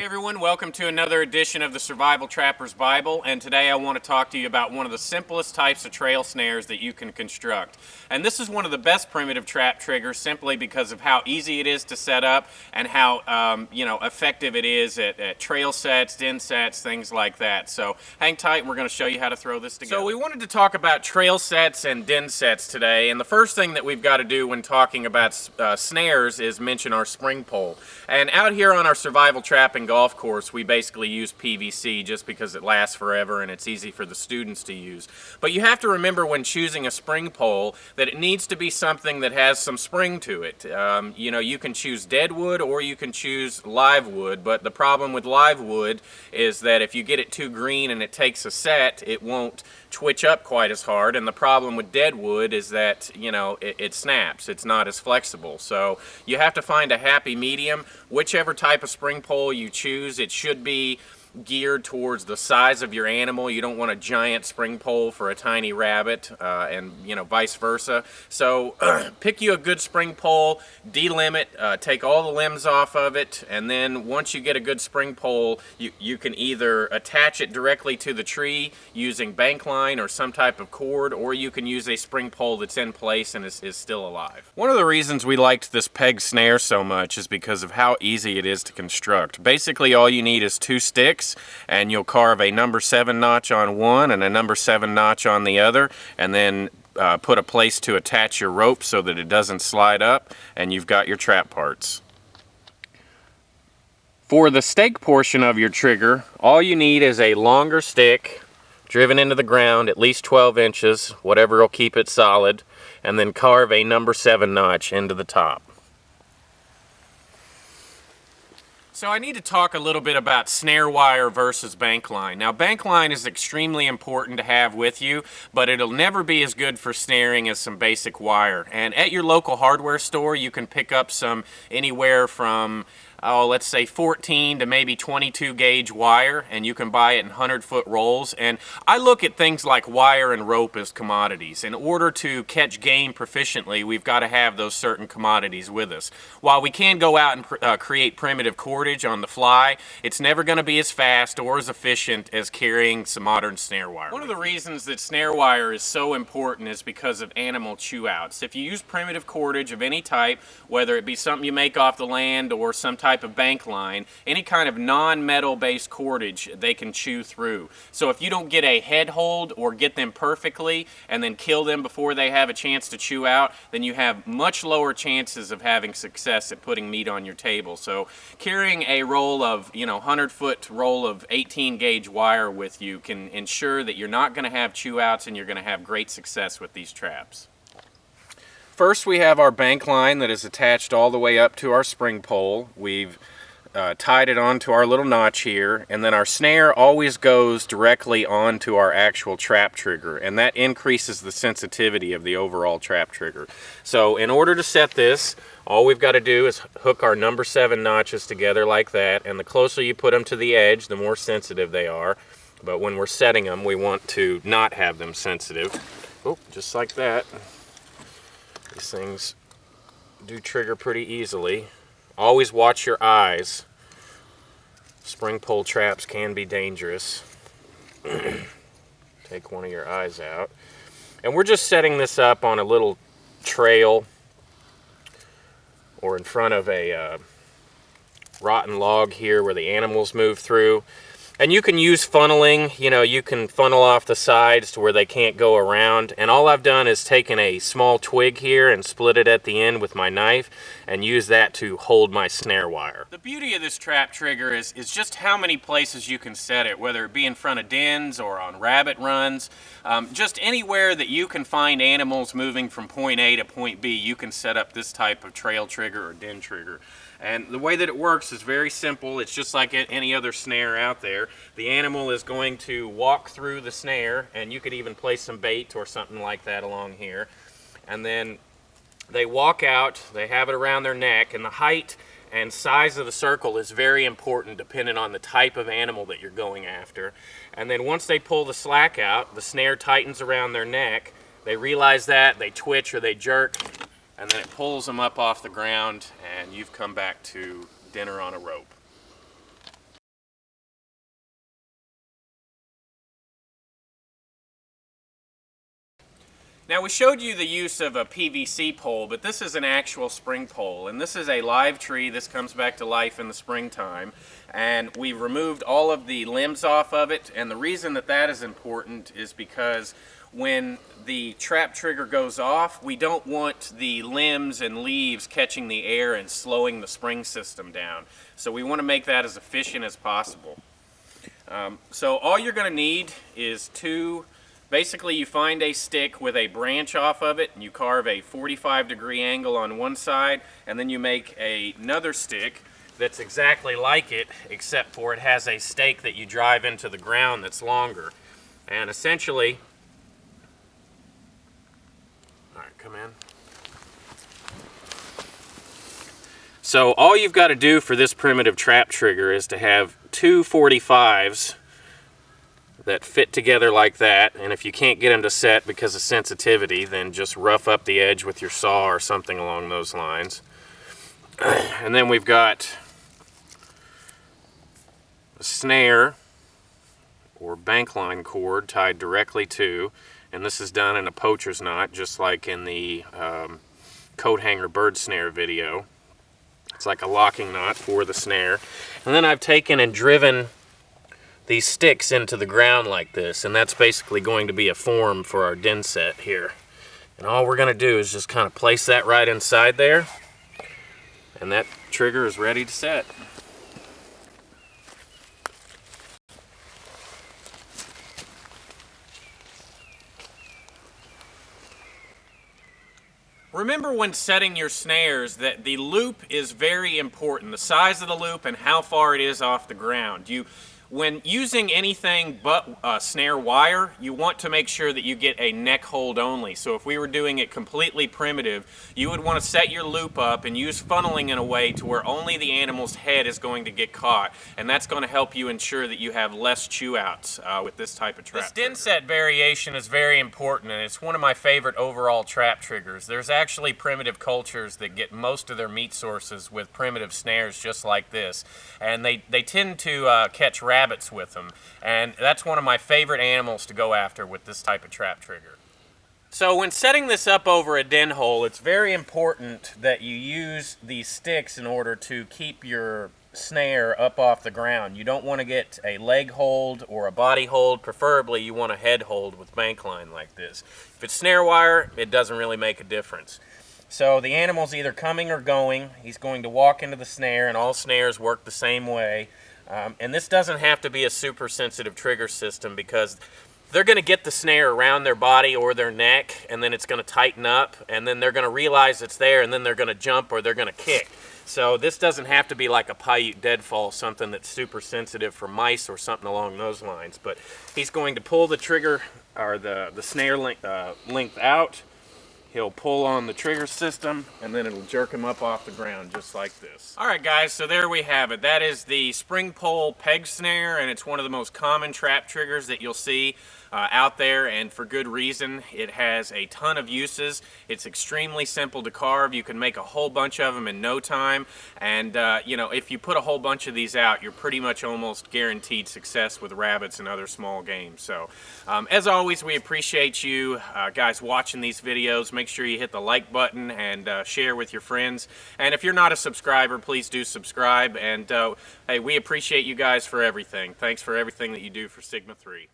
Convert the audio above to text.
Everyone, welcome to another edition of the Survival Trapper's Bible, and today I want to talk to you about one of the simplest types of trail snares that you can construct. And this is one of the best primitive trap triggers simply because of how easy it is to set up and how effective it is at trail sets, den sets, things like that. So hang tight and we're going to show you how to throw this together. So we wanted to talk about trail sets and den sets today, and the first thing that we've got to do when talking about snares is mention our spring pole. And out here on our survival trapping golf course, we basically use PVC just because it lasts forever and it's easy for the students to use. But you have to remember when choosing a spring pole that it needs to be something that has some spring to it. You can choose dead wood or you can choose live wood, but the problem with live wood is that if you get it too green and it takes a set, it won't twitch up quite as hard, and the problem with dead wood is that it snaps. It's not as flexible. So you have to find a happy medium. Whichever type of spring pole you choose, it should be geared towards the size of your animal. You don't want a giant spring pole for a tiny rabbit, and vice versa. So pick you a good spring pole, delimb, take all the limbs off of it, and then once you get a good spring pole, you can either attach it directly to the tree using bank line or some type of cord, or you can use a spring pole that's in place and is still alive. One of the reasons we liked this peg snare so much is because of how easy it is to construct. Basically all you need is 2 sticks, and you'll carve a number 7 notch on one and a number 7 notch on the other, and then put a place to attach your rope so that it doesn't slide up, and you've got your trap parts. For the stake portion of your trigger, all you need is a longer stick driven into the ground at least 12 inches, whatever will keep it solid, and then carve a number 7 notch into the top. So I need to talk a little bit about snare wire versus bank line. Now bank line is extremely important to have with you, but it'll never be as good for snaring as some basic wire. And at your local hardware store you can pick up some anywhere from let's say 14 to maybe 22 gauge wire, and you can buy it in 100-foot rolls. And I look at things like wire and rope as commodities. In order to catch game proficiently, we've got to have those certain commodities with us. While we can go out and create primitive cordage on the fly, it's never going to be as fast or as efficient as carrying some modern snare wire. One of the reasons that snare wire is so important is because of animal chew outs. If you use primitive cordage of any type, whether it be something you make off the land or some type of bank line, any kind of non-metal based cordage they can chew through. So if you don't get a head hold or get them perfectly and then kill them before they have a chance to chew out, then you have much lower chances of having success at putting meat on your table. So carrying a roll of 100-foot roll of 18 gauge wire with you can ensure that you're not going to have chew outs and you're going to have great success with these traps. First we have our bank line that is attached all the way up to our spring pole. We've tied it onto our little notch here, and then our snare always goes directly onto our actual trap trigger, and that increases the sensitivity of the overall trap trigger. So in order to set this, all we've got to do is hook our number 7 notches together like that, and the closer you put them to the edge, the more sensitive they are. But when we're setting them, we want to not have them sensitive. Oh, just like that. These things do trigger pretty easily. Always watch your eyes. Spring pole traps can be dangerous. Take one of your eyes out. And we're just setting this up on a little trail or in front of a rotten log here where the animals move through. And you can use funneling, you can funnel off the sides to where they can't go around. And all I've done is taken a small twig here and split it at the end with my knife and use that to hold my snare wire. The beauty of this trap trigger is just how many places you can set it, whether it be in front of dens or on rabbit runs. Just anywhere that you can find animals moving from point A to point B, you can set up this type of trail trigger or den trigger. And the way that it works is very simple. It's just like any other snare out there. The animal is going to walk through the snare, and you could even place some bait or something like that along here. And then they walk out, they have it around their neck, and the height and size of the circle is very important depending on the type of animal that you're going after. And then once they pull the slack out, the snare tightens around their neck. They realize that, they twitch or they jerk, and then it pulls them up off the ground, and you've come back to dinner on a rope. Now we showed you the use of a PVC pole, but this is an actual spring pole, and this is a live tree. This comes back to life in the springtime, and we've removed all of the limbs off of it, and the reason that that is important is because when the trap trigger goes off, we don't want the limbs and leaves catching the air and slowing the spring system down. So we want to make that as efficient as possible. So all you're going to need is basically you find a stick with a branch off of it and you carve a 45-degree angle on one side, and then you make another stick that's exactly like it, except for it has a stake that you drive into the ground that's longer. And essentially, all right, come in. So all you've got to do for this primitive trap trigger is to have two 45s that fit together like that, and if you can't get them to set because of sensitivity, then just rough up the edge with your saw or something along those lines. And then we've got a snare or bank line cord tied directly to, and this is done in a poacher's knot, just like in the coat hanger bird snare video. It's like a locking knot for the snare. And then I've taken and driven these sticks into the ground like this, and that's basically going to be a form for our den set here. And all we're going to do is just kind of place that right inside there, and that trigger is ready to set. Remember when setting your snares that the loop is very important, the size of the loop and how far it is off the ground. When using anything but snare wire, you want to make sure that you get a neck hold only. So if we were doing it completely primitive, you would want to set your loop up and use funneling in a way to where only the animal's head is going to get caught. And that's going to help you ensure that you have less chew outs with this type of trap. This den set variation is very important, and it's one of my favorite overall trap triggers. There's actually primitive cultures that get most of their meat sources with primitive snares just like this. And they tend to catch rabbits with them, and that's one of my favorite animals to go after with this type of trap trigger. So when setting this up over a den hole, it's very important that you use these sticks in order to keep your snare up off the ground. You don't want to get a leg hold or a body hold. Preferably you want a head hold with bank line like this. If it's snare wire, it doesn't really make a difference. So the animal's either coming or going. He's going to walk into the snare, and all snares work the same way. And this doesn't have to be a super sensitive trigger system, because they're going to get the snare around their body or their neck, and then it's going to tighten up, and then they're going to realize it's there, and then they're going to jump or they're going to kick. So this doesn't have to be like a Paiute deadfall, something that's super sensitive for mice or something along those lines. But he's going to pull the trigger or the snare length out. He'll pull on the trigger system, and then it'll jerk him up off the ground just like this. All right, guys, so there we have it. That is the spring pole peg snare, and it's one of the most common trap triggers that you'll see out there, and for good reason. It has a ton of uses. It's extremely simple to carve. You can make a whole bunch of them in no time, and you know, if you put a whole bunch of these out, you're pretty much almost guaranteed success with rabbits and other small game. So as always, we appreciate you guys watching these videos. Make sure you hit the like button and share with your friends, and if you're not a subscriber, please do subscribe. And hey, we appreciate you guys for everything. Thanks for everything that you do for Sigma 3.